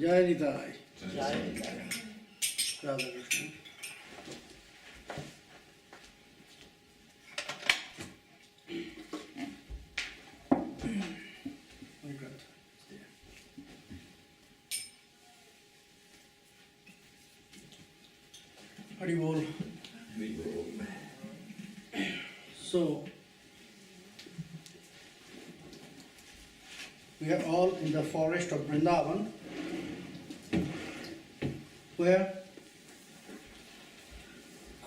Jai Nitai. Radha Krishna. Hari Bol. So, we are all in the forest of Vrindavan, where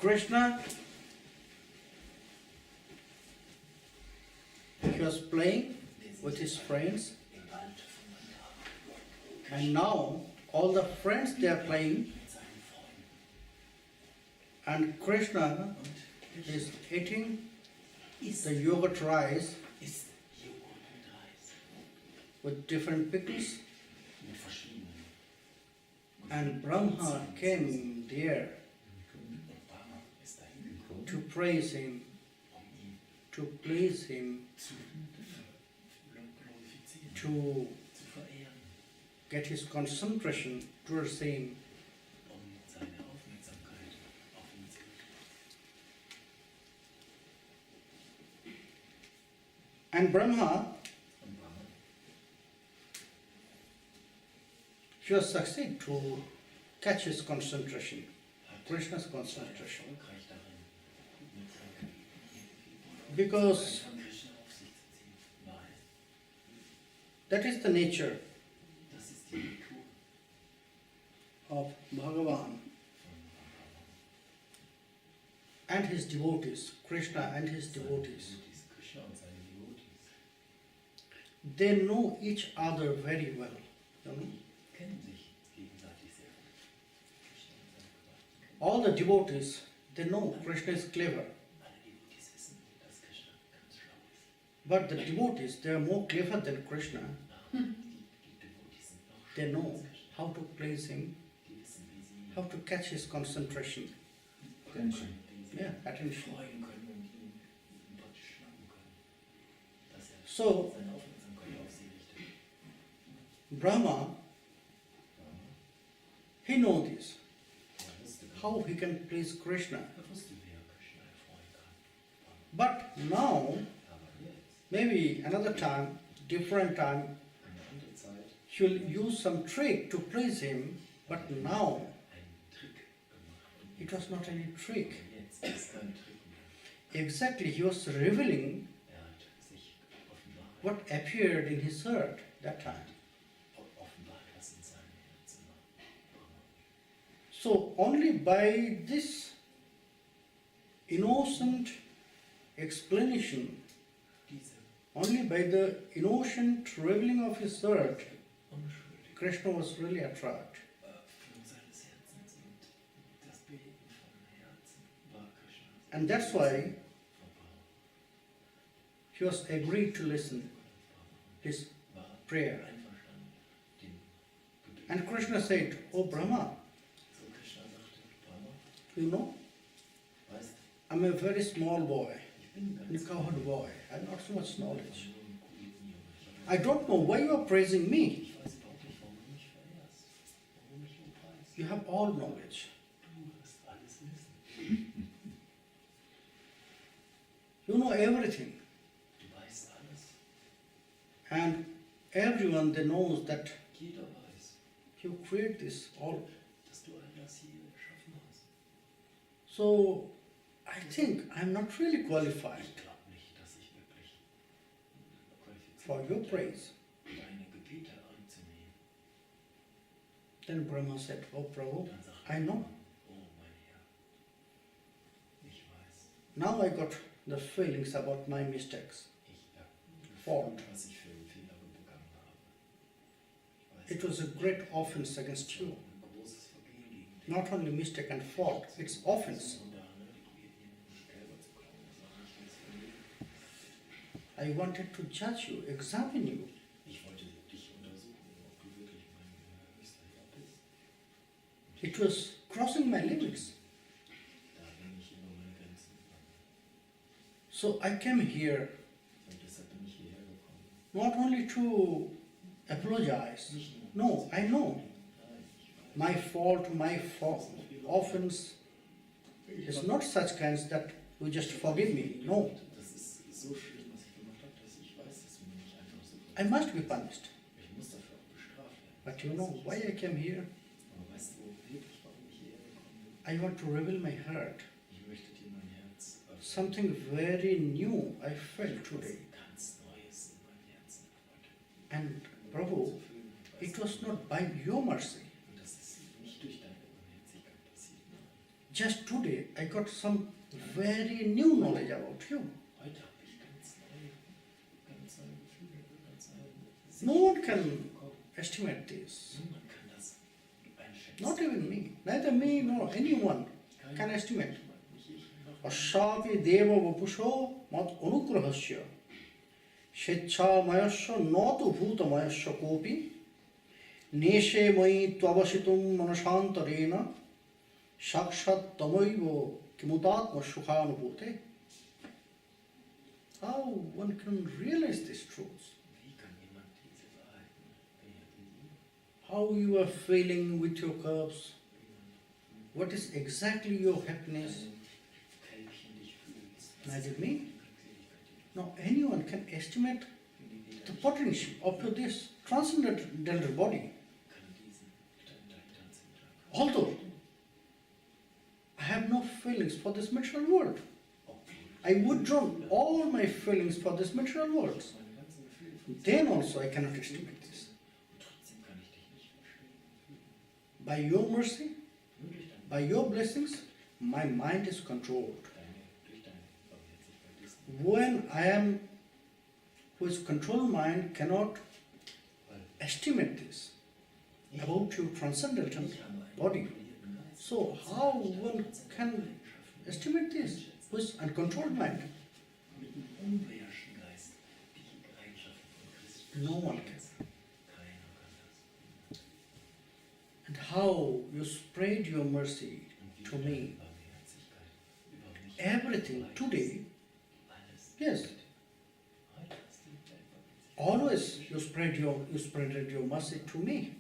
Krishna, he was playing with his friends, and now all the friends they are playing, and Krishna is eating the yogurt rice with different pickles, and Brahma came there to praise him, to please him, to get his concentration towards him. And Brahma, he was succeed to catch his concentration, Krishna's concentration. Because that is the nature of Bhagavan, and his devotees, Krishna and his devotees, Krishna und seine Devotees, they know each other very well. You know? kennen sich gegenseitig sehr gut. Krishna und seine Devotees. All the devotees, they know Krishna is clever. Alle Devotees wissen, dass Krishna ganz schlau ist. But the devotees, they are more clever than Krishna. Die Devotees sind noch They schlauer know als Krishna. how to please him, Die wissen, wie sie how to catch his concentration. Attention. wie sie Yeah, attention. freuen können und ihn praktisch schnappen können. Dass er So, seine Aufmerksamkeit auf sie richtet. Brahma, he knows this, Er wusste genau, how he can please Krishna. er wusste, wie er Krishna erfreuen kann. But now, Aber jetzt, maybe another time, different time, eine andere Zeit, he will use some trick to please him, but now einen Trick gemacht. Und it was not any trick. jetzt ist kein Trick mehr. Exactly, he was revealing Er hat sich offenbart, what appeared in his heart that time. offenbart, was in seinem Herzen war. So only by this innocent explanation, Diese only by the innocent revealing of his heart, unschuldige Krishna was really attracted. Öffnung seines Herzens und das Beben von Herzen war Krishna. And that's why Verbraucht. he was agreed to listen his War prayer. einverstanden, dem Gebet. And Krishna said, "Oh Brahma, So Krishna sagte, Brahma, you know, weißt, I'm a very small boy, ich bin a ganz cowherd boy. I have not so much knowledge. nur ein Kuhjunge. I don't know why you are praising me. Ich weiß überhaupt nicht, warum du mich verehrst, warum du mich lobpreist. You have all knowledge. Du hast alles Wissen. You know everything. Du weißt alles. And everyone they knows that Jeder weiß, you create this all. dass du all das hier erschaffen hast. So I think I'm not really qualified Ich glaube nicht, dass ich wirklich for qualifiziert your bin, praise. deine Gebete anzunehmen. Then Brahma said, "Oh Prabhu, Dann sagt I know. oh mein Herr, ich weiß, Now I got the feelings about my mistakes. ich habe Fault. gefühlt, was ich für einen Fehler begangen habe. Ich weiß, It was a great offense against es you. war ein großes Vergehen gegen dich. Not only mistake and fault, it's offense. Und da, ne, die Kälber zu klauen, das war nicht das Vergehen. I wanted to judge you, examine you. Ich wollte dich untersuchen, ob du wirklich mein höchster Herr bist. It was crossing my limits. Da bin ich über meine Grenzen gegangen. So I came here Und deshalb bin ich hierher gekommen. not only to apologize. Nicht nur. No, I know. Nein, ich weiß. My fault, my offense is not such kinds that you just forgive me. No, Das ist so schlimm, was ich gemacht habe, dass ich weiß, dass du mir nicht einfach so I must be punished. Ich muss dafür auch bestraft werden. But you know why I came here? Aber weißt du wirklich, warum ich hierher gekommen bin? I want to reveal my heart. Ich möchte dir mein Herz öffnen. Something very new I felt today. Ganz Neues in meinem Herzen heute. And Prabhu, it was not by your mercy. Und das ist nicht durch deine Barmherzigkeit passiert. Nein. Just today I got some very new knowledge about you. Heute habe ich ganz neue Gefühle, ganz neue No one can Sicht bekommen. estimate this. Niemand kann das einschätzen. Not even me. Neither me nor anyone can estimate. Nicht ich, noch Ashapi deva vapusho mat anugrahasya sechchamayasya natu bhutamayasya kopi neshe mai tvavasitum manasantarena sakshat tamayvo kimutatma sukhanubhute. How one can realize these truths? Wie kann jemand diese Wahrheiten realisieren? How you are feeling with your cups? What is exactly your happiness? Kälbchen dich fühlst. Neither me nor anyone can estimate the potential of this transcendental body. Although I have no feelings for this material world, I withdraw all my feelings for this material world. Then also I cannot estimate this. By your mercy, by your blessings, my mind is controlled. when I am, whose control mind cannot estimate this about your transcendental body. So how one can estimate this with uncontrolled mind? No one can. And how you spread your mercy to me. Everything today, yes. Always you spread your mercy to me.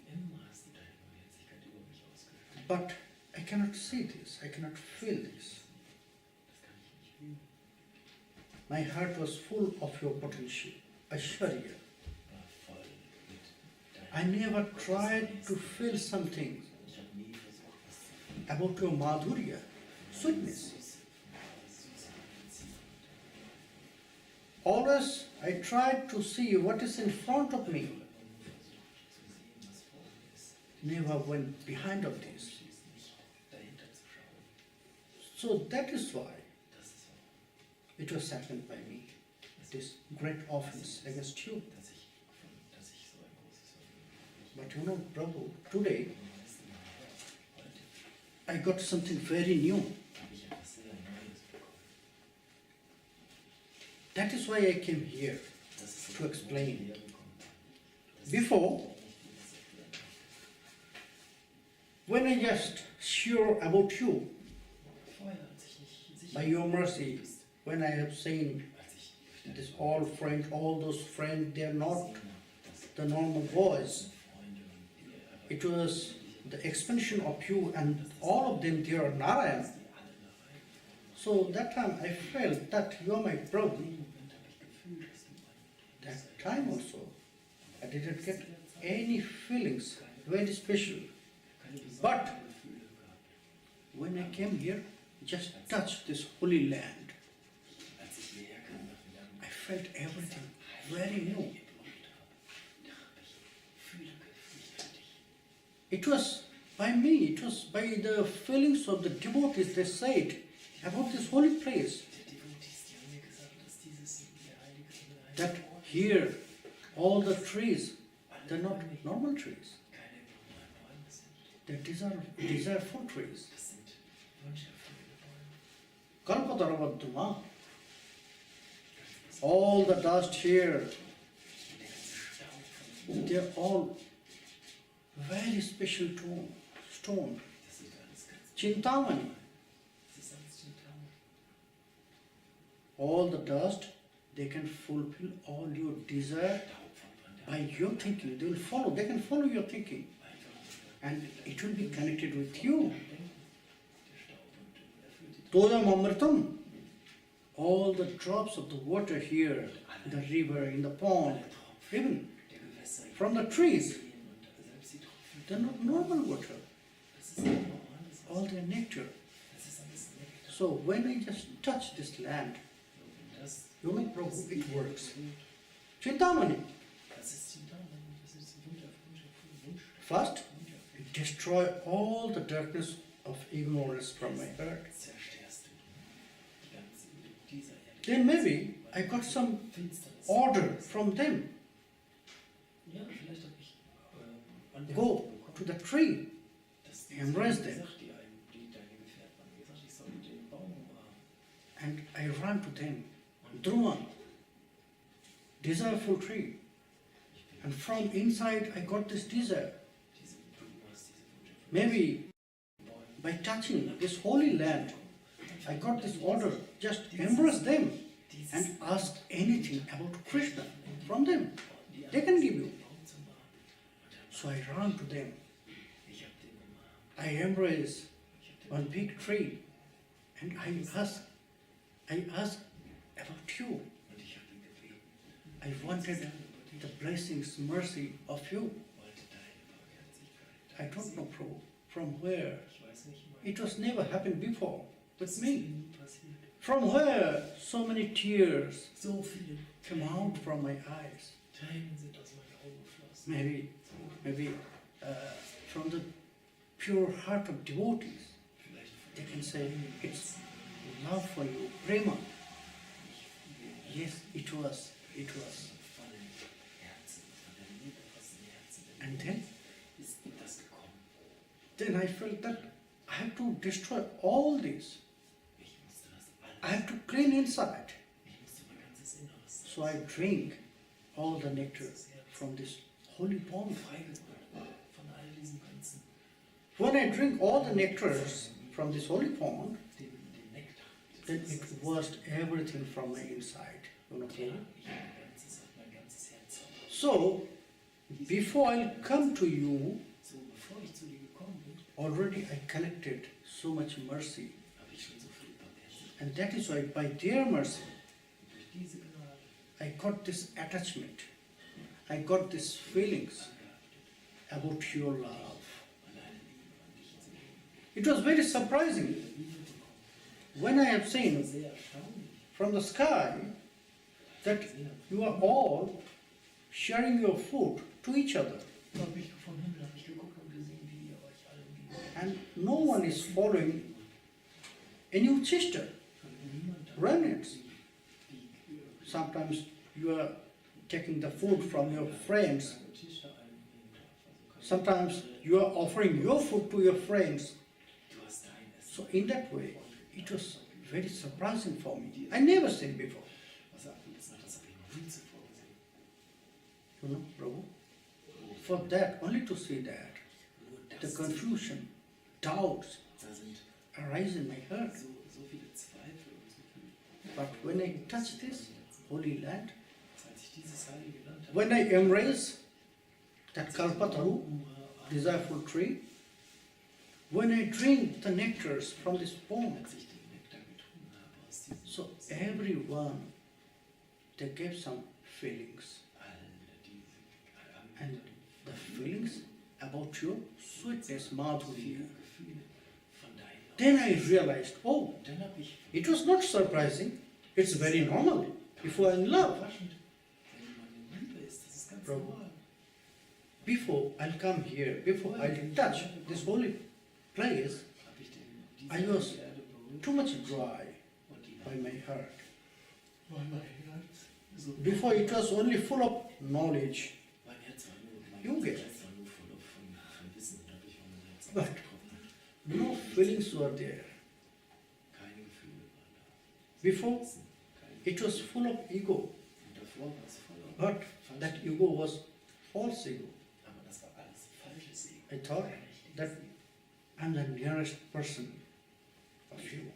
But I cannot see this, I cannot feel this. My heart was full of your potential, Aishwarya. I never tried to feel something about your madhurya, sweetness. Always I tried to see what is in front of me. Never went behind of this. So that is why it was happened by me. This great offense against you. But you know, Prabhu, today I got something very new. That is why I came here to explain. Before, when I just sure about you, by your mercy, when I have seen this all those friends, they are not the normal boys. It was the expansion of you, and all of them, they are Narayan. So that time I felt that you are my Prabhu. That time also, I didn't get any feelings, very special. But when I came here, just touched this holy land, I felt everything very new. It was by me, it was by the feelings of the devotees, they said about this holy place, that here all the trees, they're not normal trees, they're desireful trees. Kalpataravaduma, all the dust here, they're all very special stone. Chintamani. All the dust, they can fulfill all your desire by your thinking. They will follow, they can follow your thinking. And it will be connected with you. Toyam Amritam. All the drops of the water here, in the river, in the pond, even from the trees, they're not normal water. All their nectar. So when I just touch this land, you know, Prabhu, it works. Chintamani. First, it destroy all the darkness of ignorance from my heart. Then maybe I got some order from them. Go to the tree, embrace them. And I ran to them. Druma, desireful tree. And from inside I got this desire. Maybe by touching this holy land, I got this order, just embrace them and ask anything about Krishna from them. They can give you. So I ran to them. I embraced one big tree and I asked about you. I wanted the blessings, mercy of you. I don't know from where. It was never happened before with me. From where so many tears came out from my eyes. Maybe from the pure heart of devotees, they can say it's love for you, Prema. Yes, it was. Von dem Herzen, von der Liebe aus dem Herzen der And Liebe then, ist das gekommen. then I felt that I have to destroy all this. Ich musste das I alles, have to clean inside. ich musste mein ganzes Inneres So I drink all the nectar from this holy pond. freigebracht von all diesen ganzen, When I drink all the nectars from this holy pond, den Nektar. then it washed everything from my inside. You know, Ja, ich habe mein ganzes Herz auf. so, before I come to you, So, bevor ich zu dir gekommen bin, already I collected so much mercy. habe ich schon so viel Barmherzigkeit. And that is why by their mercy, Durch diese Gnade I got this attachment. I got these feelings angehaftet, about your love. an deine Liebe, an dich zu lieben. It was very surprising Liebe bekommen. when I have Das seen war sehr erstaunlich. from the sky that you are all sharing your food to each other. Vom Himmel habe ich geguckt und gesehen, wie ihr euch alle gegeben And no one is following any sister, Niemand remnants. wie Sometimes you are taking the food from your friends. Tisch da einnehmen darf. Sometimes you are offering your food to your friends. Du hast dein Essen. So in that way, it was very surprising for me. I never seen before. Was er abgelassen hat, das habe ich noch nie zuvor gesehen. You know, Prabhu. For that, only to see that, Nur the das, confusion, doubts da sind arise in my heart. so viele Zweifel und so viel. But when I touch this holy land, Als ich dieses heilige Land habe, when I embrace that Kalpataru, desireful tree, when I drink the nectars from this pond, als ich den Nektar getrunken habe aus diesem so everyone, they gave some feelings. And the feelings about your sweetness, madhurya. Gefühle von deinem Then I realized, oh, Dann habe ich it was not surprising. It's very normal if you are in love. überraschend, wenn man in Liebe ist, das ist ganz Prabhu. normal. Before I'll come here, before I'll touch this holy place, Habe ich diese I was Erde berührt too much dry und die by my heart. war mein Herz so Before it was only full of knowledge. mein Herz war nur, Junge. Herz war nur voll von Wissen, und habe ich von meinem Herzen But getroffen. no feelings were there. Keine Gefühle waren da. Before Wissen, keine it was full of ego, Und davor war es voller but that ego was false ego. Aber das war alles falsches Ego. I thought that I'm the nearest person of you.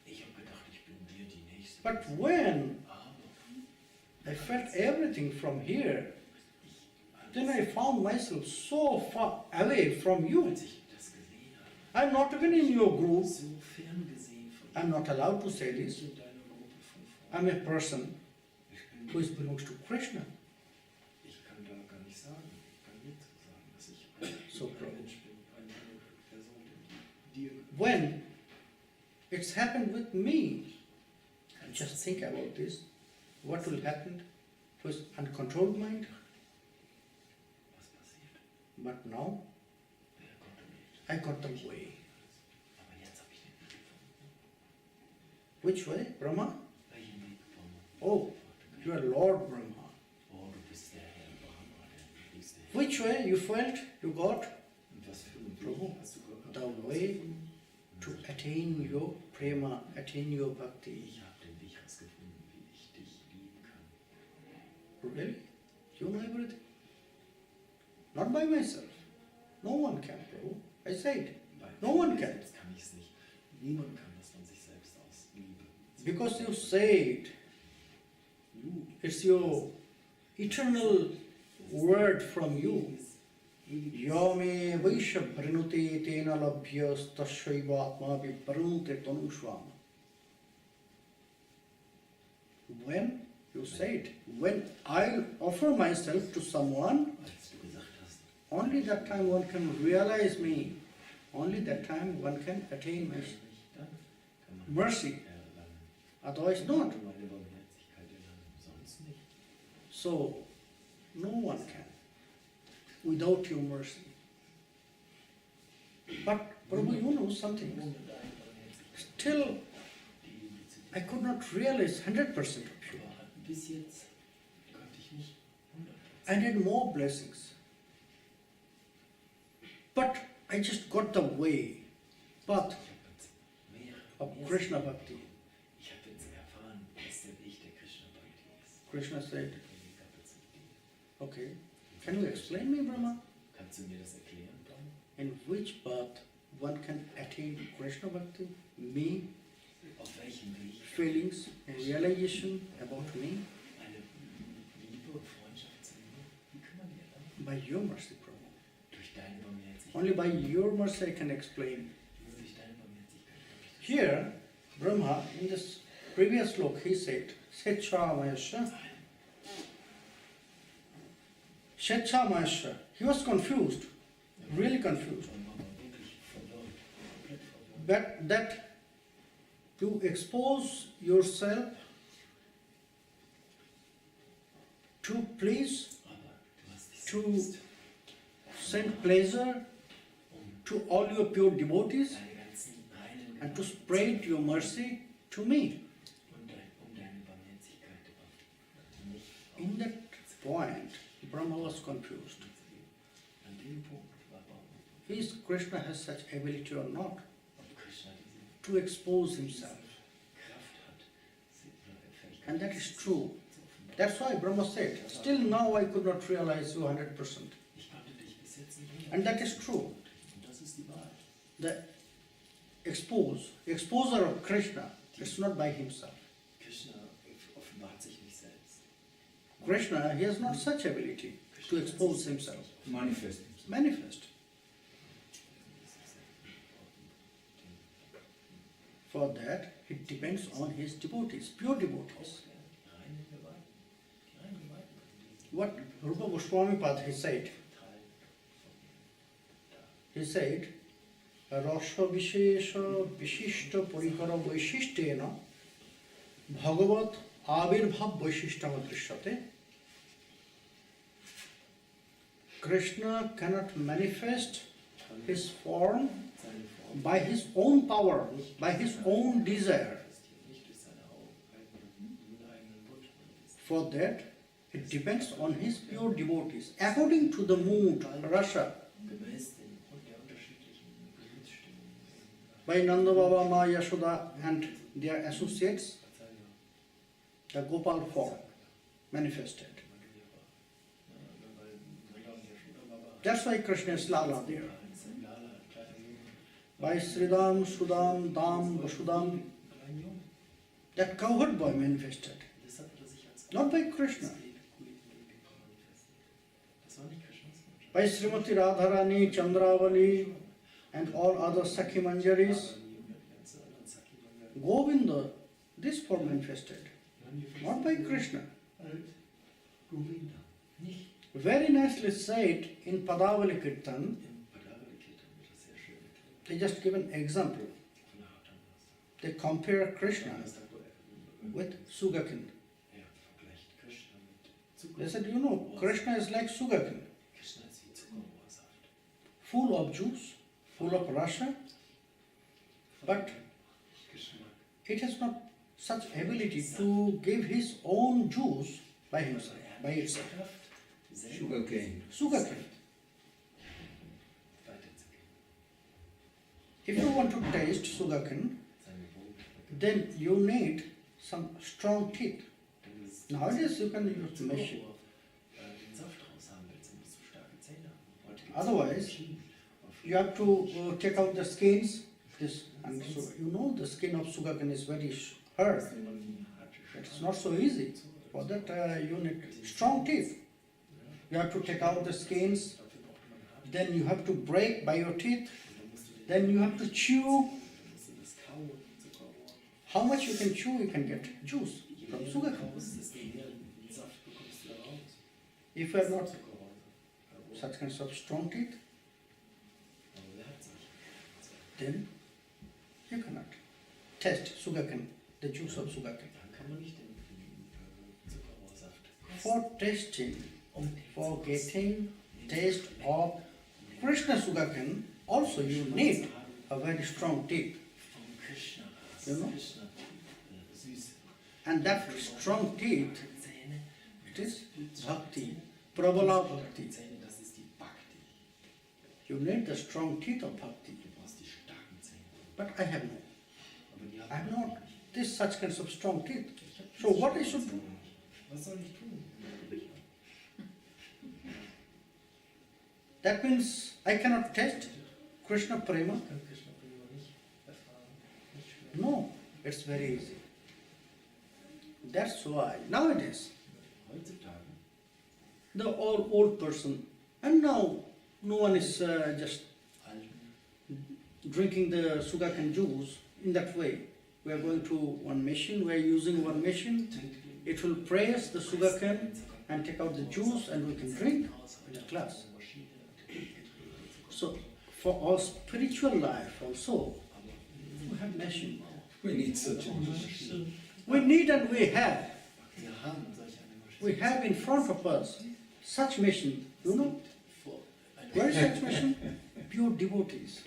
Ich habe gedacht, ich bin dir die Nächste. But when Aber I felt everything from here, als, then I found myself so far away from you. als ich das gesehen habe, I'm not even in your group. so fern gesehen von I'm not allowed to say dir, this. in deiner Gruppe von Freunden. I'm a person Ich bin who belongs to Krishna. Ich kann da gar nicht sagen, ich kann nicht sagen, dass ich ein So, Mensch bin, eine Person, die dir When it's happened with me, just think about this. What will happen with uncontrolled mind? was passiert. But now Wer kontrolliert? I got the way. Aber jetzt habe ich den Weg gefunden. Which way? Brahma? Welchen Weg vom Oh, you are Lord Brahma. Oh, du bist der Herr Brahma, der höchste Herr. Which way you felt you got Und was für einen Prabhu, Weg hast du gehabt? the way to attain your prema, attain your bhakti? Ich habe den Weg rausgefunden, wie ich dich lieben kann. Really? You know everything? Not by myself. No one can, Prabhu. I said, Weil No one mir can. selbst kann ich es nicht. Niemand kann das von sich selbst aus Liebe. because you said Du, it's your eternal word from you. Yame Vaisha Brinute Tena Labhyas Tashaivatma Viparunte Tanushvam. When you said, when I offer myself to someone, als du gesagt hast, only that time one can realize me. Only that time one can attain my dann kann man mercy. erlangen. Otherwise not. Meine Barmherzigkeit erlangen, sonst nicht. So, no one can without your mercy. But Prabhu, you know something. Ohne deine Barmherzigkeit, Still, die Liebe zu I dir. could not realize 100% of you. Aber bis jetzt konnte ich nicht 100%. I need more blessings. But I just got the way, path Ich habe jetzt of mehr Krishna Bhakti. Ich habe jetzt erfahren, was der Weg der Krishna Bhakti ist. Krishna said, Die Kapazität. okay, can you explain me, Brahma? Kannst du mir das erklären, Brahma? In which path one can attain Krishna Bhakti? Me, Auf welchem Weg feelings, realization about me? eine Liebe und Freundschaft zu mir? Wie kann man dir dann? By your mercy, Prabhu. Durch deine Barmherzigkeit. Only by your mercy I can explain. Nur durch deine Barmherzigkeit kann ich das. Here, Brahma, in this previous slok, he said, Shetchamayasya. Shetchamayasya. He was confused, really confused. Brahma war wirklich verwirrt, komplett verwirrt. That to expose yourself to please, Aber du hast dich To selbst, send pleasure to all your pure devotees deine ganzen reinen and to Gedanken spread your mercy to me. deine Barmherzigkeit auf mich. In that point, Brahma was confused. An dem Punkt war Brahma, Is Krishna has such ability or not ob Krishna diese to expose himself? Kraft hat, Fähigkeit And that is true. zu offenbaren. That's why Brahma said, still now I could not realize you 100%. Ich konnte dich bis jetzt nicht And that is true. Und das ist die Wahrheit. The exposer of Krishna is not by himself. Krishna offenbart sich nicht selbst. Krishna, he has not such ability to expose himself, Manifest. manifest. For that, it depends on his devotees, pure devotees. What Rupa Goswami Pad he said, Rasha Vishesha Vishishta Parikara Vaishishtena Bhagavat Avirbhav Vaishishtam Drishyate. Krishna cannot manifest his form by his own power, by his own desire. For that, it depends on his pure devotees, according to the mood, rasa. By Nanda Baba, Ma Yashoda and their associates, the Gopal form manifested. That's why Krishna is Lala there. By Sridam, Sudam, Dam, Vasudam, that cowherd boy manifested. Not by Krishna. By Srimati Radharani, Chandravali, and all other Sakhi Manjaris, Govinda, this form manifested. Not by Krishna. Very nicely said in Padavali Kirtan, they just give an example. They compare Krishna with sugarcane. They said, you know, Krishna is like sugarcane, full of juice, full of rasa, but it has not such ability to give his own juice by himself, by itself. Sugarcane. Sugarcane. If you want to taste sugarcane, then you need some strong teeth. Nowadays you can use machine. Otherwise, you have to take out the skins. This, and so you know the skin of sugarcane is very hard. It's not so easy. For that you need strong teeth. You have to take out the skins. Then you have to break by your teeth. Then you have to chew. How much you can chew, you can get juice from sugarcane. If you have not such kinds of strong teeth, then you cannot taste sugarcane, the juice of sugarcane. For tasting, for getting taste of Krishna sugarcane, also you need a very strong teeth. You know? And that strong teeth It is Bhakti, Prabala Bhakti. Zähne, das ist die Bhakti. You need the strong teeth of Bhakti. Du brauchst die starken Zähne. But I have no. Aber die I have haben not this such kinds of strong teeth. Ich hab So what I should do? Was soll ich tun? That means I cannot taste Krishna Prema? Ich kann Krishna Prema nicht erfahren, nicht spüren. No, it's very easy. That's why nowadays Heutzutage the old person, and now no one is just alten drinking the sugarcane juice in that way. We are going to one machine, we are using one machine, it will press the sugarcane and take out the juice and we can drink in a glass. So for our spiritual life also, we have machine. We need such a machine. We need and we have. Wir haben solch eine Maschine. We have in front of us such machine. You know, Vor eine where is such machine? Pure devotees.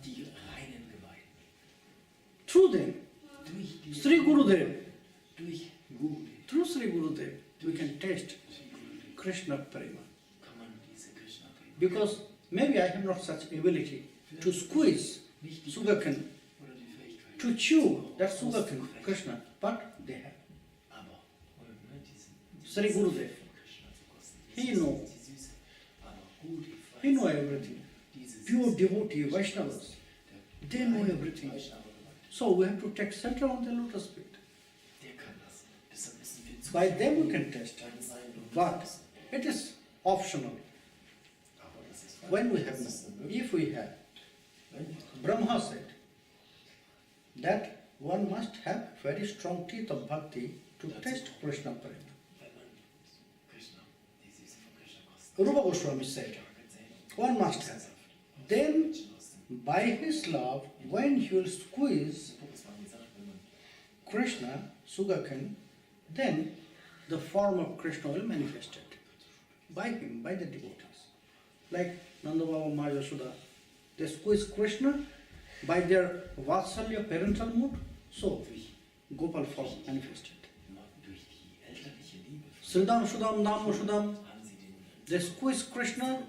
die reinen Geweihten. Through them, Durch die Sri Gurudev, durch Gurudev, through Sri Gurudev, we can taste Krishna Prema. kann man diese Krishna Prema. Because maybe I have not such ability to squeeze Nicht die sugarcane, oder die Fähigkeit. to chew that sugarcane, Krishna, but they have. Aber diesen Sri Gurudev, von Krishna zu kosten. he know, Die Süße. Aber Gurudev he know everything. diese Pure Süße, devotee, Vaishnavas, they know everything. So we have to take center on the lotus feet. Der kann das. Deshalb müssen wir By them we can test. Dann sein und But it is optional. aber das ist When we have, das ist no, if we have, wenn wir Brahma said that one must have very strong teeth of bhakti to taste Krishna Prema. wenn man Krishna, die Süße von Krishna kostet. Rupa Goswami said, one must have. Then, by his love, when he will squeeze Krishna, sugarcane, then the form of Krishna will manifest it. By him, by the devotees. Like Nanda Baba Ma Yashoda, they squeeze Krishna by their Vatsalya parental mood, so Gopal form manifested. Durch die elterliche Liebe Sridham Sudam Dam Sudam, haben sie den they squeeze Krishna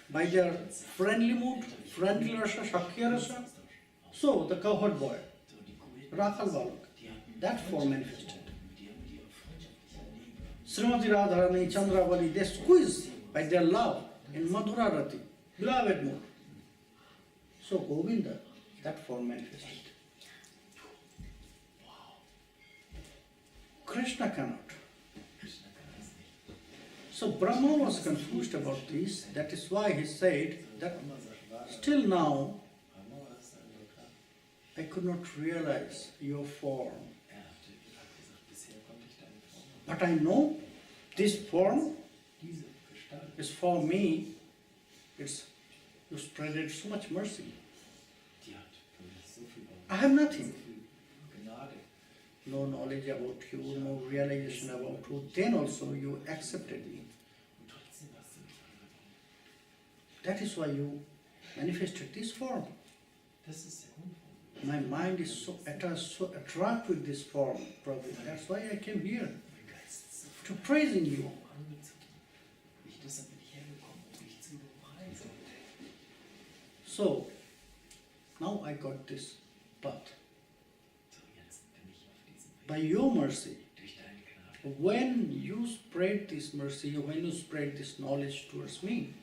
by their friendly mood, friendly rasa, shakya rasa. So the cowherd boy, so die Kollegen, Rakhal Balak, die hatten that form manifested. die haben die freundschaftliche Liebe. Srimati Radharani, Chandravali, they squeeze by their love in Madhura Rati, beloved mood. So Govinda, that form manifested. Krishna cannot. Krishna kann das nicht. So Brahma was confused about this. That is why he said that Brahma sagt, war still now Brahma war es dann so klar. I could not realize your form. Hat gesagt, bisher konnte ich deine Form. But I know this form Diese Gestalt, is for me. It's you spreaded so much mercy. die hat für mich so viel I have so nothing. viel Gnade. No knowledge about you, no realization about you. Then also you accepted me. Und trotzdem hast du mich angenommen. That is why you manifested this form. Das ist der Grund, warum My mind is so attached, so attracted with this form, Prabhu. That's why I came here mein Geist ist so to praising you. angezogen. Deshalb bin ich hergekommen, um dich zu preisen. So now I got this path. So, jetzt bin ich auf diesem Weg. By your mercy, Durch deine Gnade. when you spread this mercy, when you spread this knowledge towards me,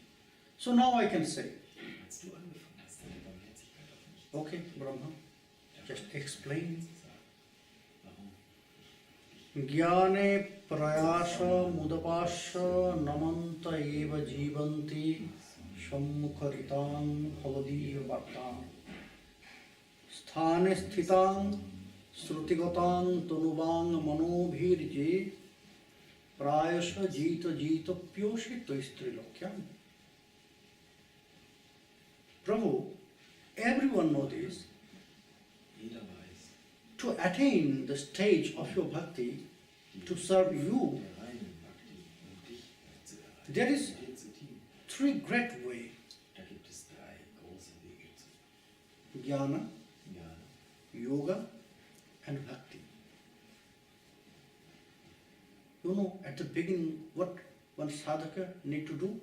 so now I can say, Als du angefangen hast, deine Barmherzigkeit auf mich okay, Brahma, just explain. zu sagen, warum ज्ञाने प्रयास मुदपाश नमन्त एव जीवन्ति सम्मुखरितां भवदीय वार्तां स्थाने स्थितां श्रुतिगतां तनुवां मनोभिर्ये प्रायश जीत जीतप्योषि त्वैस्त्रिलोक्याम्. Prabhu, everyone knows this. jeder weiß, To attain the stage of your bhakti, to serve you, der reinen Bhakti, um dich zu erreichen, there is dir zu dienen, three great ways: da gibt es drei große Wege zu jnana, Gnade, yoga, and bhakti. You know, at the beginning, what one sadhaka need to do?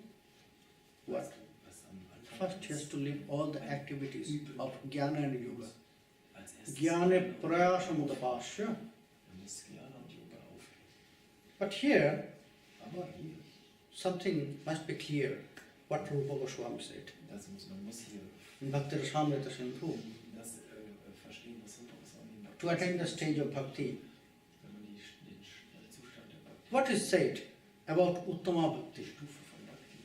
What? Was am Anfang First, he has to leave all the activities of jnana and yoga. als erstes Jnane prayasamudapasya. muss Jnana und Yoga aufgeben. But here, Aber hier, something must be clear. What Rupa Goswami said. man muss hier In Bhakti Rasamrita Sindhu, das verstehen, was Rupa Goswami to attain the stage of bhakti, wenn man den Zustand der Bhakti, what is said about Uttama Bhakti? die Stufe von Bhakti,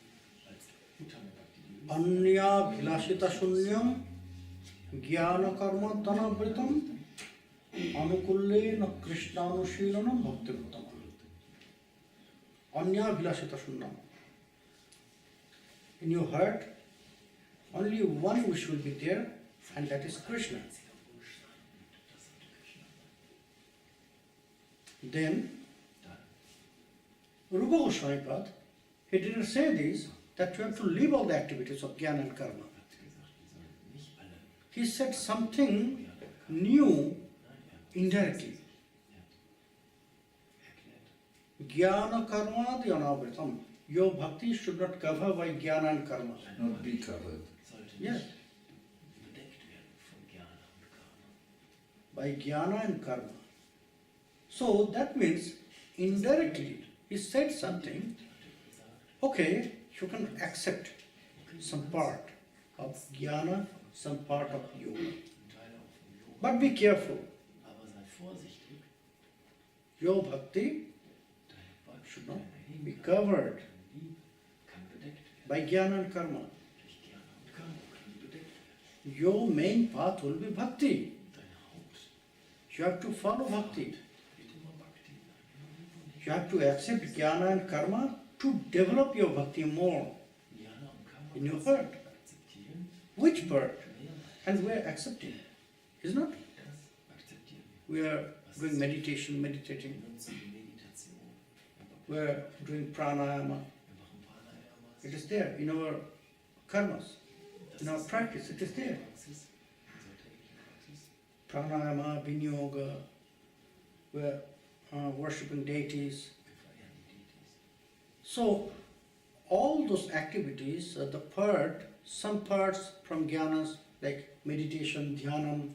als Uttama Bhakti, die Anya bhilashita shunyam jnana karma tanavritam anukullena krishnanushilanam bhakti uttama. Anya bhilashita shunyam. In your heart, only one wish will be there, and that is Krishna. Then, Rupa Goswami Pad, he didn't say this, that you have to leave all the activities of jnana and karma. He said something new indirectly. Jnana karma dhyanabritam. Your bhakti should not cover by jnana and karma. Not be covered. Yes, bedeckt werden von Jnana und Karma. by jnana and karma. So that means indirectly he said something, okay, you can accept some part of jnana, some part of yoga. But be careful, Aber sei vorsichtig, your bhakti deine Bhakti, should not deine be Hingabe, covered deine Liebe kann bedeckt werden. by jnana and karma. Durch Jnana und Karma kann die bedeckt werden. Your main path will be bhakti. Dein Haupt You have to follow bhakti. wird immer Bhakti sein. Immer nicht. You have to accept jnana and karma to develop your bhakti more. Jnana und Karma In your kannst du heart. akzeptieren, Which part? mehr And we are accepting, is not? das akzeptieren. We are doing meditation, meditating. Wir nutzen die Meditation. We are doing pranayama. Wir machen Pranayamas. It is there in our karmas, in our practice. It is there. Praxis, in unserer täglichen Praxis. Pranayama, vinyoga. We are worshipping deities. Wir verehren die Deities. So all those activities are the part, some parts from jnanas like meditation, dhyanam. All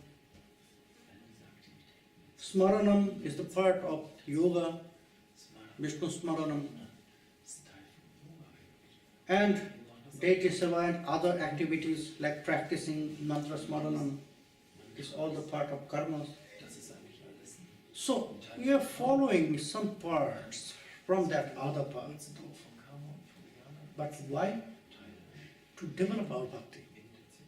diese Aktivitäten. Smaranam is the part of yoga, Smara. Vishnu Smaranam. Das ist ein Teil von Yoga. And deity seva and other activities like practicing mantra Smaranam is all the part of karmas. Das ist eigentlich alles ein So we are following some parts from that other part. Nutzen auch von Karma und von Jnana. But why? Teile To develop our bhakti, Meditation,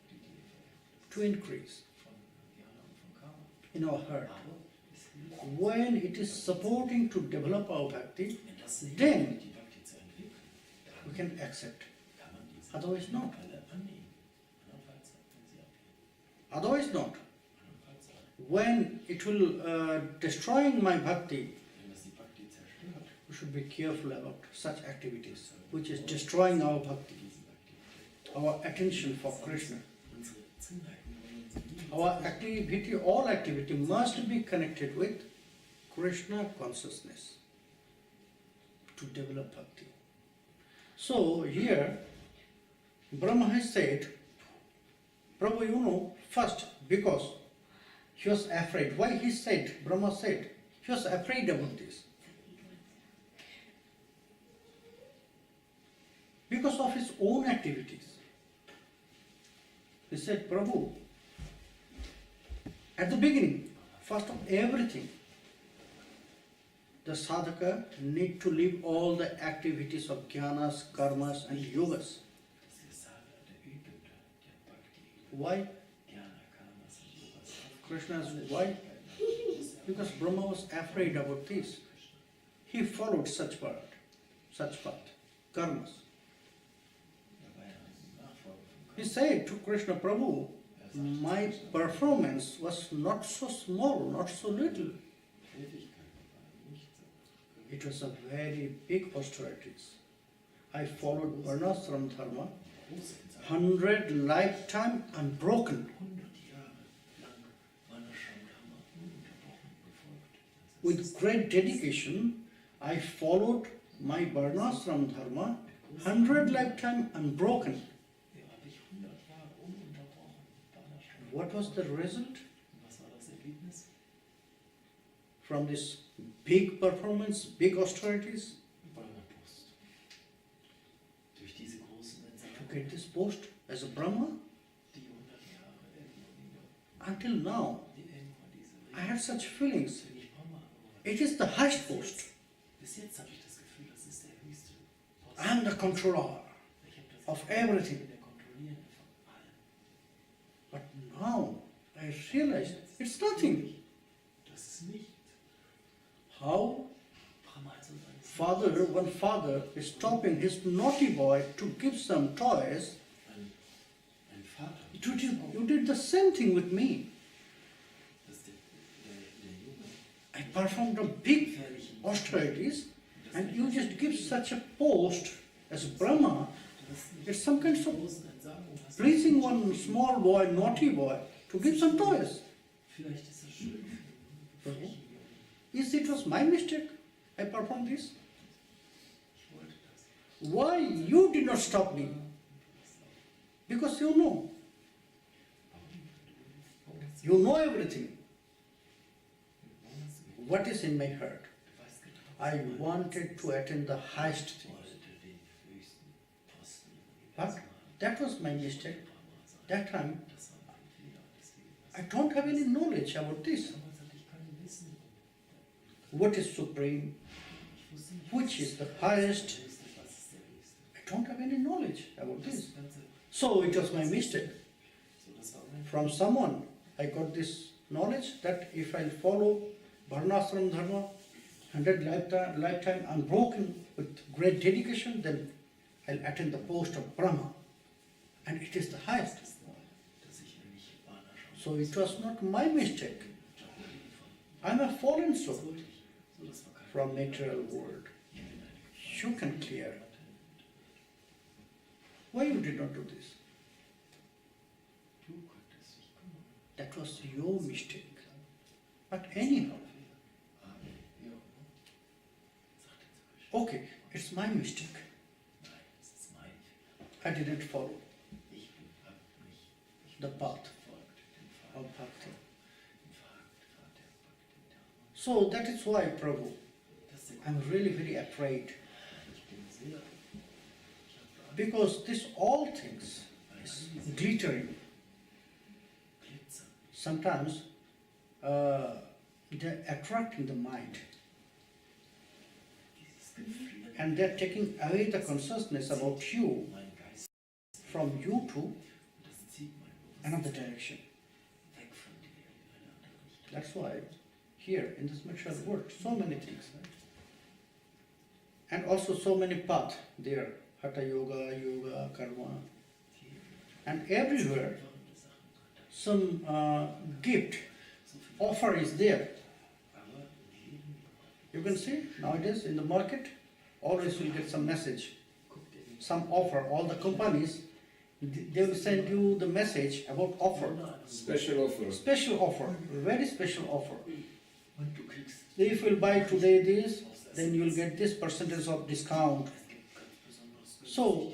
die die to increase von Jnana und von Karma. in our heart. Aber es hilft, When it is supporting to develop our bhakti, wenn das hilft, then die Bhakti zu entwickeln, we can accept. kann man diese Otherwise not. alle annehmen. Andernfalls, wenn sie ablehnen. Otherwise not. Andernfalls, When it will destroying my bhakti, wenn das die Bhakti zerstört, we should be careful about such activities, which is destroying our bhakti, diese Bhakti, our attention for Krishna. unsere Zuneigung und unsere Liebe, Our activity, all activity must be connected with Krishna consciousness to develop bhakti. So here, Brahma has said, Prabhu, you know, first because he was afraid. Why he said, Brahma said, he was afraid about this. Because of his own activities. He said, Prabhu, at the beginning, first of everything, the sadhaka need to leave all the activities of jnanas, karmas and yogas. das ist Sache der Übende, der Bhakti, Why? Jnana, Karmas und Yogas. Krishna's why? Because Brahma was afraid about this. He followed such path, karmas. Er war ja ein Nachfolger von He said to Krishna, Prabhu, my performance was not so small, not so little. Tätigkeit, war nicht so. It was a very big austerities. I followed varnashram dharma, Große Entscheidung. 100 lifetime unbroken, 100 Jahre lang war das schon Karma ununterbrochen befolgt. with great dedication I followed my Varnashram Dharma 100 lifetime unbroken. Ja, habe ich 100 Jahre ununterbrochen Varnashram. What was the result Was war das Ergebnis? from this big performance, big austerities? Brahma-Post. Durch diese großen To Entsendungen, get this post as a Brahma? die 100 Jahre irgendwo wieder, Until now, die irgendwo diese I had such feelings. bin ich Brahma geworden. It is the highest post. Bis jetzt habe ich das Gefühl, das ist der höchste Post. I am the controller Ich habe das of Gefühl, everything. ich bin der Kontrollierende von allem. But now I realize it's nothing. Das ist nicht. How Brahma hat so seine one father is stopping his naughty boy to give some toys. Ein Vater. You did the same thing with me. Das ist der Junge. I performed a big Gefährlichen. austerities and you just give such a post as Brahma. Du hast nicht It's some kind of großen Entsagungen. Hast du pleasing nicht. one small boy, naughty boy, to give some toys. Vielleicht ist das schön für einen frechen Jungen. Yes, it was my mistake. I performed this. Ich wollte das. Why you did not stop me? Because you know. You know everything. What is in my heart? I wanted to attain the highest thing. But that was my mistake. That time, I don't have any knowledge about this. What is supreme? Which is the highest? I don't have any knowledge about this. So it was my mistake. From someone, I got this knowledge that if I follow Varnashram Dharma, 100 lifetime unbroken with great dedication, then I'll attain the post of Brahma. And it is the highest. So it was not my mistake. I'm a fallen soul from material world. You can clear. Why you did not do this? That was your mistake. But anyhow, okay, it's my mistake. I didn't follow the path of bhakti. So that is why, Prabhu, I'm really very afraid. Because this all things is glittering. Sometimes they're attracting the mind. And they're taking away the consciousness about you from you to another direction. That's why here in this material world, so many things. And also so many paths there. Hatha yoga, yoga, karma. And everywhere some gift offer is there. You can see nowadays in the market, always will get some message, some offer. All the companies, they will send you the message about offer. Special offer. Special offer, very special offer. If you will buy today this, then you will get this percentage of discount. So,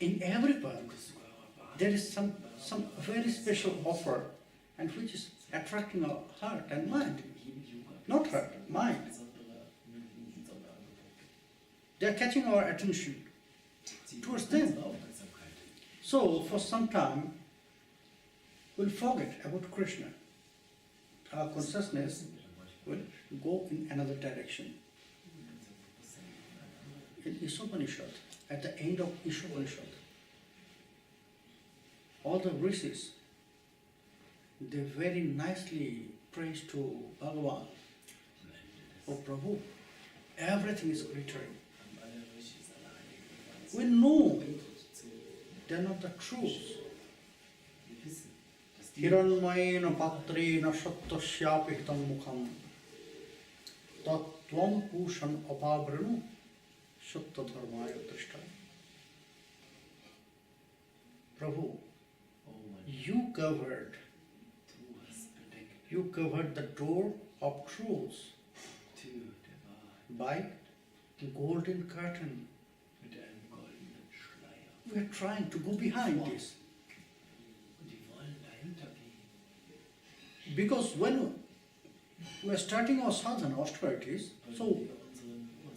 in every path, there is some very special offer, and which is attracting our heart and mind. Not heart, mind. They are catching our attention towards them. So, for some time, we'll forget about Krishna. Our consciousness will go in another direction. In Ishopanishad, at the end of Ishopanishad, all the rishis, they very nicely praise to Bhagavan. Oh Prabhu, everything is glittering. We know they are not the truth. Hiranmayena patrena sattasyapihitam mukham tattvam pushan apabranu satta dharmaya drishta. Prabhu, you covered the door of truth by the golden curtain. mit einem goldenen Schleier. We are trying to go behind this. Und die wollen dahinter gehen. Because when we are starting our sadhana, austerities, so Weil wir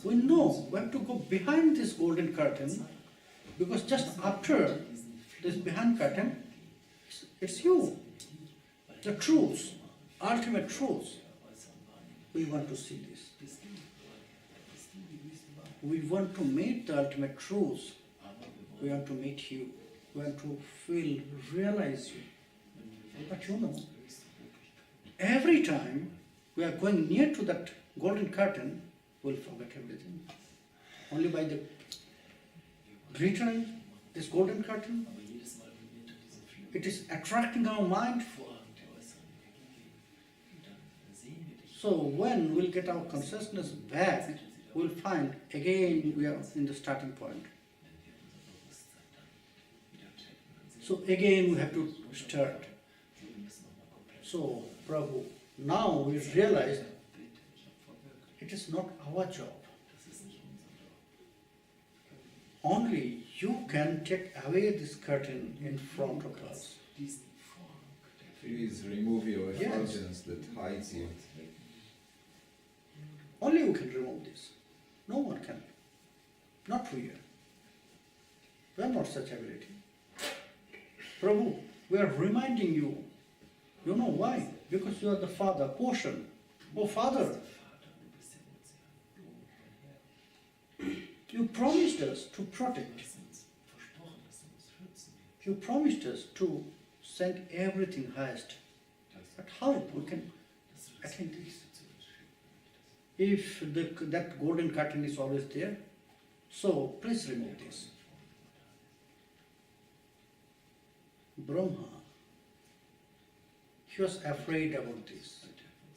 we know we have to go behind this golden curtain, because just after this behind curtain, it's you, the truths, ultimate truths. We want to see this. bist du die höchste Wahrheit. We want to meet the ultimate truths. Aber wir We wollen, want to meet you. We want to feel, realize you. But you know, höchste Wirklichkeit. every time we are going near to that golden curtain, we'll forget everything. Only by the glittering this golden curtain, Aber jedes Mal, wenn wir hinter diesem Flügel it is attracting our mind. Vorhang der äußeren Energie gehen, dann sehen wir dich. So when we'll get our consciousness back, we'll find again we are in the starting point. Wenn wir unser Bewusstsein dann wieder checken, dann sehen So again we have to start. wir müssen nochmal komplett. So Prabhu, now we realize Bitte, ich habe verwirklicht. it is not our job. Das ist nicht unser Job. Only you can take away this curtain in front of us. Diesen Vorhang, der Please remove your Yes. effulgence that hides you. Only you can remove this. No one can. Not we are. We have not such ability. Prabhu, we are reminding you. You know why? Because you are the Father, portion. Oh Father, Vater, du bist der Ozean. Du, mein Herr, you promised us to protect. du hast uns versprochen, dass du uns schützen wirst. You promised us to send everything highest. But how we can Dass du das attain this? zu uns schicken möchtest. If that golden curtain is always there, so please remove this. Brahma, he was afraid about this.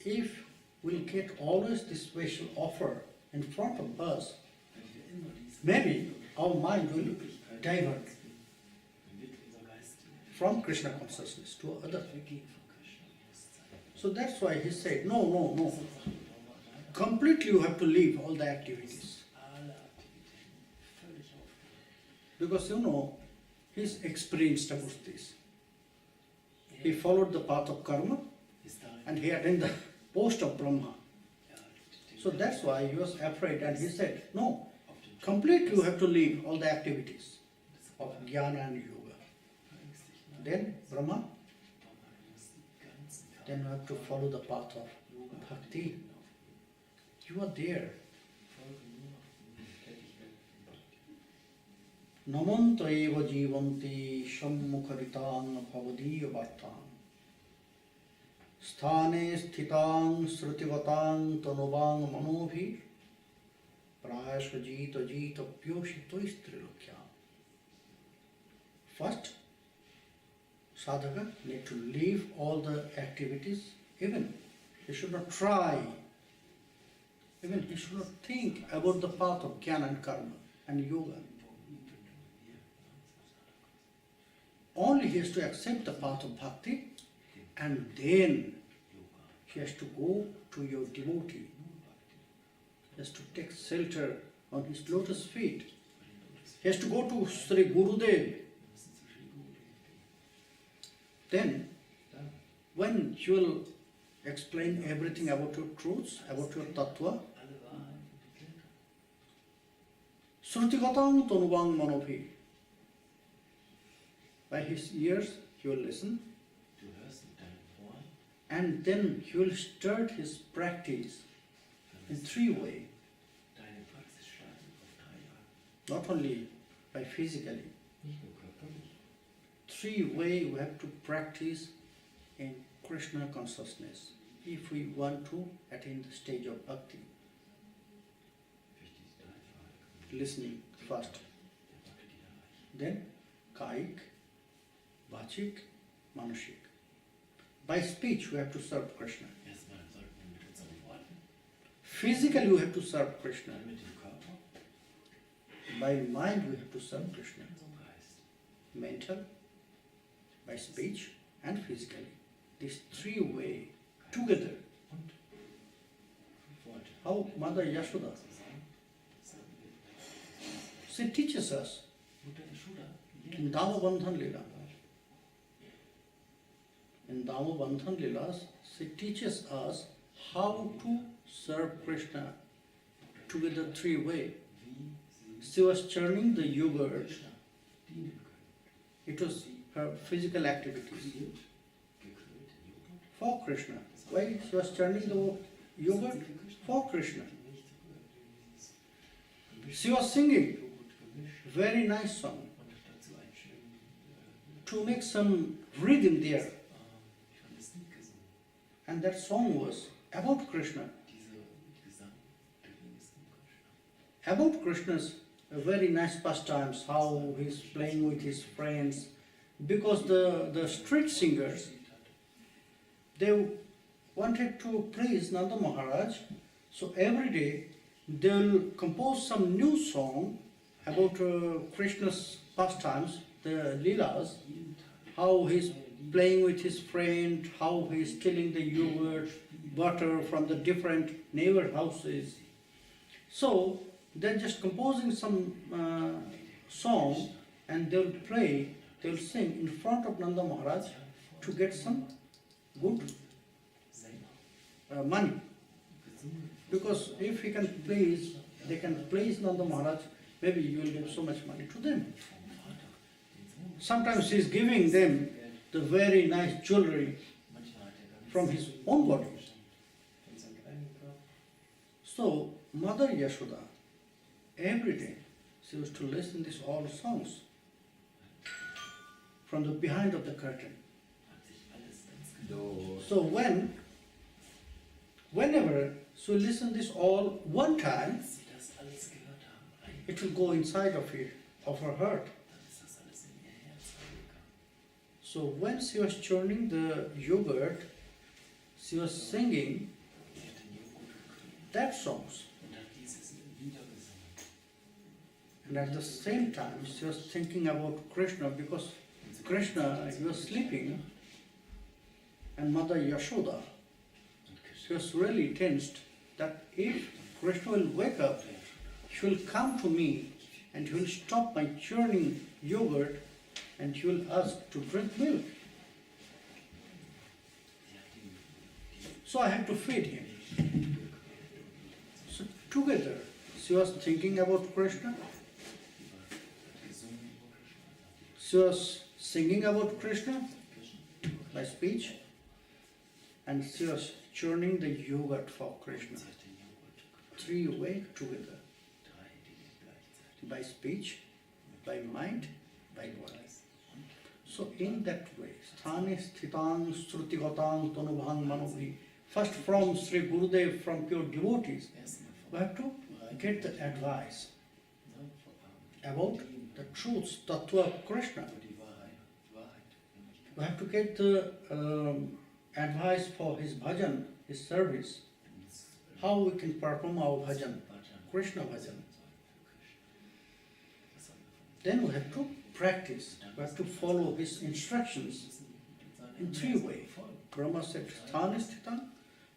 If we'll get always this special offer in front of us, Wenn wir immer diese maybe our mind will Möglichkeit divert dann wird unser Geist from Krishna consciousness to other. weggehen von Krishna-Bewusstsein. So that's why he said, no, no, no. Deshalb sagt Brahma, Completely you have to leave all the activities. alle Aktivitäten völlig aufgehört. Because you know, he's experienced about this. He Er followed the path of karma ist darin, and he attained the post of Brahma. den So that's why he was afraid and he said, no, auf den completely you have to leave all the activities Deshalb of jnana and yoga. verängstigt, nein, Then Brahma, Brahma, du musst die ganzen then you have to follow the path of Yoga Bhakti. laufen. You are there. Folge nur noch den Tätigkeiten von Bhakti. Namanta eva jivanti shammukharitang bhavadiya vartan. Sthane sthitang srutivatang tanuvang manobhir. Prayasha jita jita pyoshito istrilokhyam. First, sadhaka need to leave all the activities, even he should not try, even he should not think about the path of jnana and karma and yoga. Only he has to accept the path of bhakti and then he has to go to your devotee. He has to take shelter on his lotus feet. He has to go to Sri Gurudev. Then, when you will explain everything about your truths, about your tattva, Srutigatang Tanuvang Manobhi. By his ears, he will listen, Du hörst mit deinen Ohren, and then he will start his practice in three ways. deine Praxis starten auf 3 Arten. Not only by physically. Nicht nur körperlich. Three ways we have to practice in Krishna consciousness if we want to attain the stage of bhakti. Durch diese 3 Pfade Listening first, der Bhakti erreichen. then kaik, vachik, manashik. By speech we have to serve Krishna. Erstmal sollten wir mit unseren Worten, Physically we have to serve Krishna. dann mit dem Körper, By mind we have to serve Krishna. mit unserem Geist. Mental, by speech and physically. These three ways together Und Worte. how Mother Yashoda, she teaches us in Damabandhan Lila. In Damabandhan Lilas, she teaches us how to serve Krishna together three ways. She was churning the yogurt. It was her physical activities for Krishna. Why she was churning the yogurt? For Krishna. She was singing very nice song to make some rhythm there. And that song was about Krishna. About Krishna's very nice pastimes, how he's playing with his friends. Because the street singers, they wanted to praise Nanda Maharaj, so every day they'll compose some new song about Krishna's pastimes, the Leelas, how he's playing with his friend, how he's stealing the yogurt, butter from the different neighbor houses. So they're just composing some song and they'll play, they'll sing in front of Nanda Maharaj to get some good money. Because if he can please, they can please Nanda Maharaj, maybe you will give so much money to them. Sometimes he is giving them the very nice jewelry from his own body. So Mother Yashoda, every day she used to listen these all songs from the behind of the curtain. So whenever she listen this all one time, it will go inside of her heart. So when she was churning the yogurt, she was singing that songs. And at the same time, she was thinking about Krishna, because Krishna, he was sleeping, and Mother Yashoda, she was really tensed that if Krishna will wake up, he will come to me and he will stop my churning yogurt and he will ask to drink milk. So I had to feed him. So together, she was thinking about Krishna, she was singing about Krishna by speech, and she was churning the yogurt for Krishna. Three ways together. By speech, by mind, by body. So in that way, sthane sthitang srutigatang tanubhang manubhi. First from Sri Gurudev, from pure devotees, we have to get the advice about the truths, tattva of Krishna. We have to get the advice for his bhajan, his service, how we can perform our bhajan, Krishna bhajan. Then we have to practice, we have to follow his instructions in three ways. Brahma said, sthane sthitang,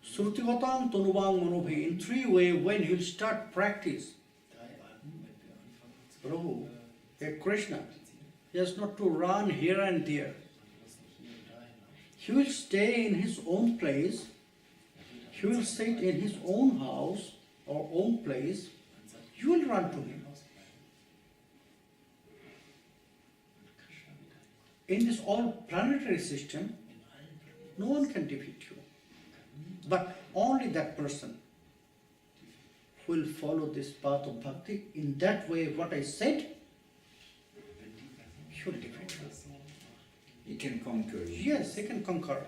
srutigatang tanubhang manubhi. In three ways, when he will start practice, Prabhu, Krishna, he has not to run here and there. He will stay in his own place, he will sit in his own house or own place, you will run to him. In this all planetary system, no one can defeat you. But only that person who will follow this path of bhakti in that way, what I said, he will defeat you. He can conquer you. Yes, he can conquer.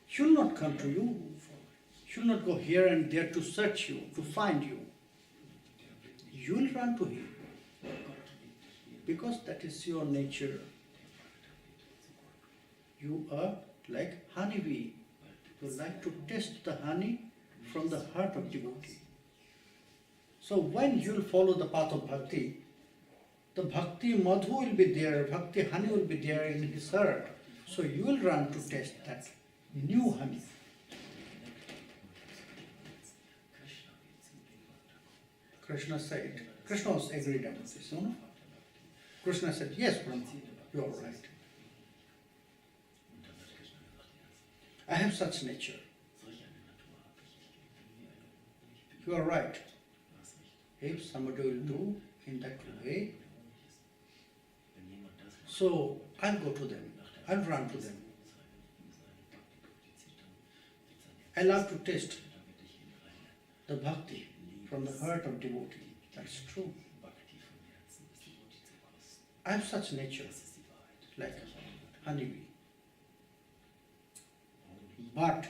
He will not come to you. He will not go here and there to search you, to find you. You will run to him. Because that is your nature. You are like honeybee. You like to taste the honey from the heart of devotee. So when you will follow the path of bhakti, the bhakti madhu will be there, bhakti honey will be there in his heart. So you will run to taste that new honey. Krishna said, Krishna was agreed on this, you know. Krishna said, yes, Brahma, you are right. I have such nature. You are right. If somebody will do in that way, so I'll go to them. I'll run to them. I love to taste the bhakti from the heart of devotee. That's true. I have such nature, like honeybee. But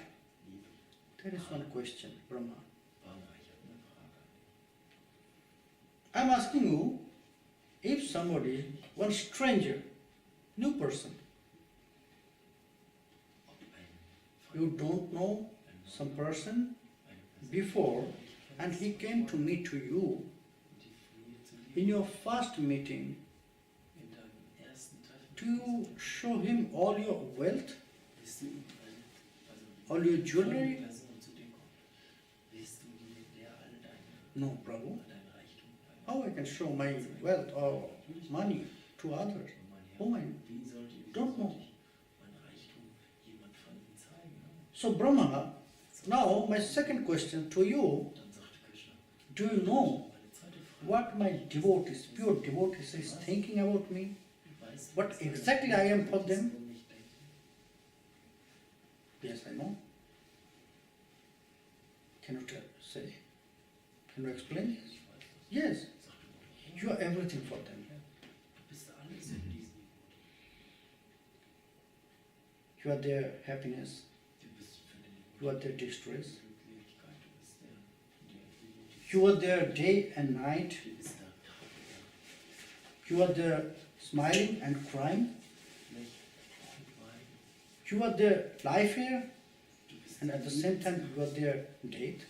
there is one question, Brahma. I'm asking you, if somebody, one stranger, new person, you don't know some person before and he came to meet to you, in your first meeting, do you show him all your wealth, all your jewelry? No, Prabhu. How I can show my wealth or money to others whom I don't know? So Brahma, now my second question to you, do you know what my devotees, pure devotees is thinking about me? What exactly I am for them? Yes, I know. Can you say? Can you explain? Yes. You are everything for them. You are their happiness. You are their distress. You are their day and night. You are their smiling and crying. You are their life here, and at the same time you are their death,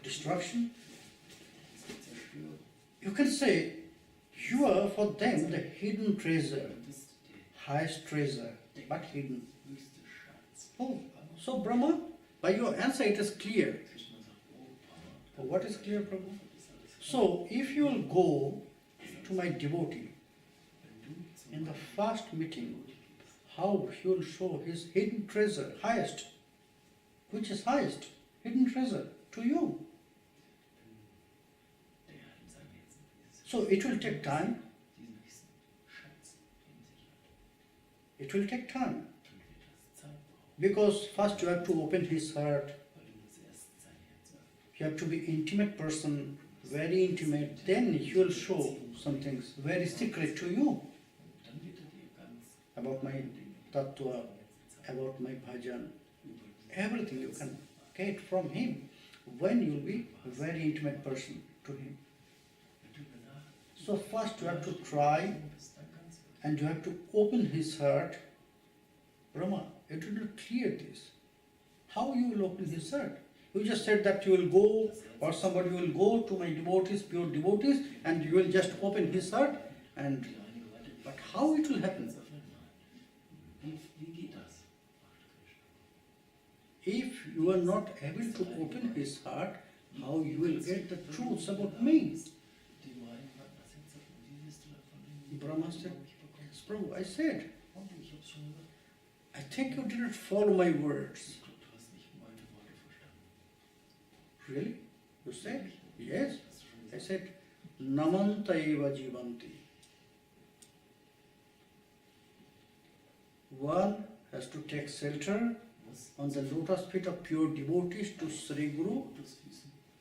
destruction. You can say you are for them the hidden treasure, highest treasure, but hidden. Oh, so Brahma, by your answer it is clear. Oh, what is clear, Prabhu? So if you will go to my devotee in the first meeting, how he will show his hidden treasure, highest, which is highest, hidden treasure to you. So it will take time. It will take time. Because first you have to open his heart. You have to be intimate person, very intimate. Then he will show some things very secret to you about my tattva, about my bhajan. Everything you can get from him when you will be a very intimate person to him. So first you have to try and you have to open his heart. Brahma, it will not clear this. How you will open his heart? You just said that you will go or somebody will go to my devotees, pure devotees, and you will just open his heart. And but how it will happen? If you are not able to open his heart, how you will get the truths about me? Brahma said, yes, Prabhu, I said, I think you didn't follow my words. Really? You said? Yes. I said, Namanta eva jivanti. One has to take shelter on the lotus feet of pure devotees to Sri Guru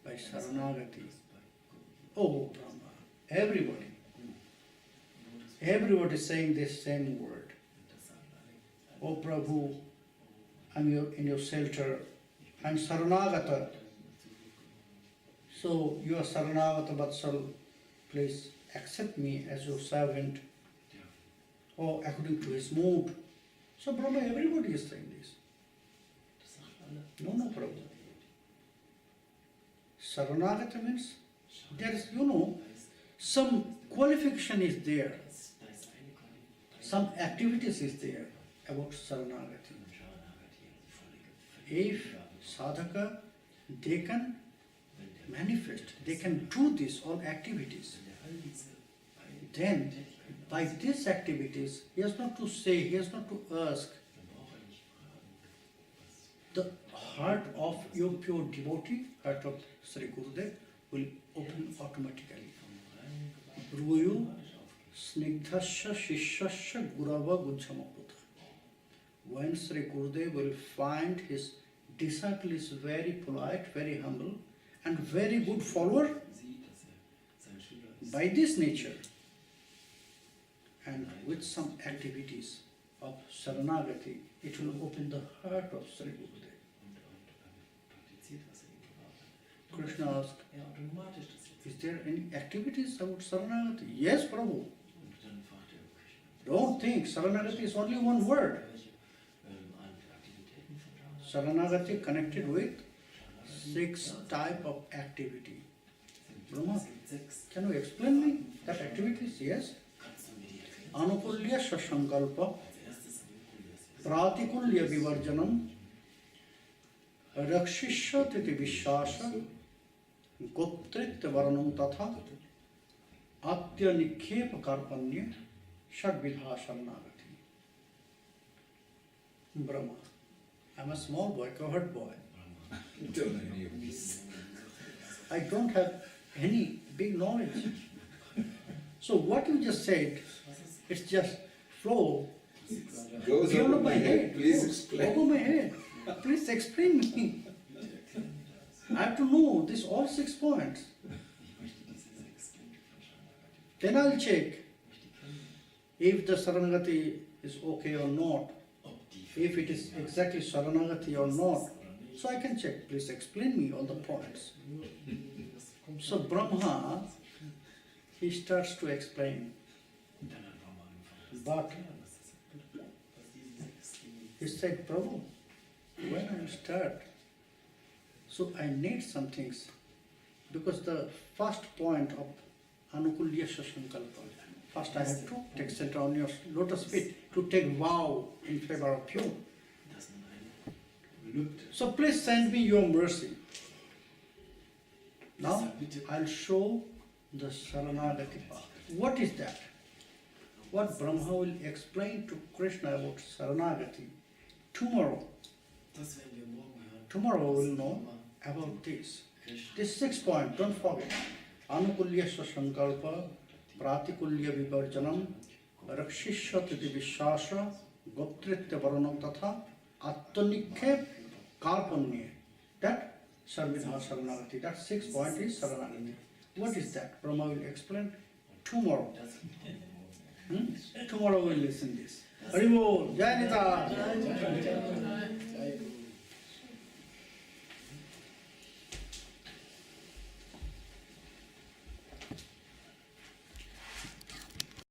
by Saranagati. Oh, Brahma, everybody is saying this same word. Oh Prabhu, I'm in your shelter. I'm Saranagata. So you are Saranagata Vatsal. Please accept me as your servant. Or according to his mood. So Brahma, everybody is saying this. No, Prabhu. Saranagata means there is, some qualification is there. Some activities is there about Saranagati. If sadhaka, they can manifest, they can do this, all activities. Wenn wir all diese Then, Tätigkeiten by these activities, he has not to say, he has not to ask. dann braucht er nicht fragen, was The heart of your pure devotee, heart of Sri Gurudev, will open automatically. vom reinen Gewalt Bruyu automatisch aufgeht. snigdhasya shishasya gurava gujjamaputra. When Sri Gurudev will find his disciple is very polite, very humble, and very good follower Sieht, dass sein Schüler ist. by this nature, and with some activities of Saranagati, it will open the heart of Sri Gurudev. Und praktiziert, was ihm gesagt hat. Krishna asked, Automatisch das jetzt. is there any activities about Saranagati? Yes, Prabhu. Und dann fragt er Krishna. Don't think Saranagati is only one word. Welche Aktivitäten von Jhana? Saranagati connected with 6 type of activity. Brahma, can you explain me that activities? Yes. Kannst du mir die erklären? Anukulya Sasankalpa, Als erstes Anukulya. Pratikulya Vivarjanam, Rakshishyatit Vishwasa, Goptritya Varanam Tatha, Atya Nikhepa Karpanya, Shadvidha Saranagati. Brahma, I'm a small boy, cowherd boy. Don't know any of this. I don't have any big knowledge. So what you just said, it's just flow Goes beyond over my head. Please Go explain. over my head. Please explain me. I have to know these all 6 points. Ich möchte diese 6 Punkte von Jhana. Then I'll check Ich möchte kennen, if the Saranagati is okay or not, ob die if it is exactly Saranagati or not. So I can check. Please explain me all the points. So Brahma, he starts to explain. Und dann hat Brahma angefangen, das But zu erklären, was diese 6 Dinge he said, Prabhu, when I start, so I need some things. Because the first point of Anukulya Sasankalpa, first I have to take shelter on your lotus feet, to take vow in favor of you. dass man ein Gelübde. So please send me your mercy. Now Deshalb bitte I'll show the Saranagati path. What is that? What Brahma will explain to Krishna about Saranagati tomorrow. das werden wir morgen hören. Tomorrow we'll dass know Brahma about this. Krishna This 6 point, don't forget. Anukulya Sasankalpa, Pratikulya Vivarjanam, Rakshishyatit Vishwasa, Goptritya Varanam Tatha, Attanikhep Karpanya. That Sarvidha Saranagati, that 6 point is Saranagati. What is that? Brahma will explain tomorrow. das Tomorrow we'll listen this. Haribol, Jai Nityānanda.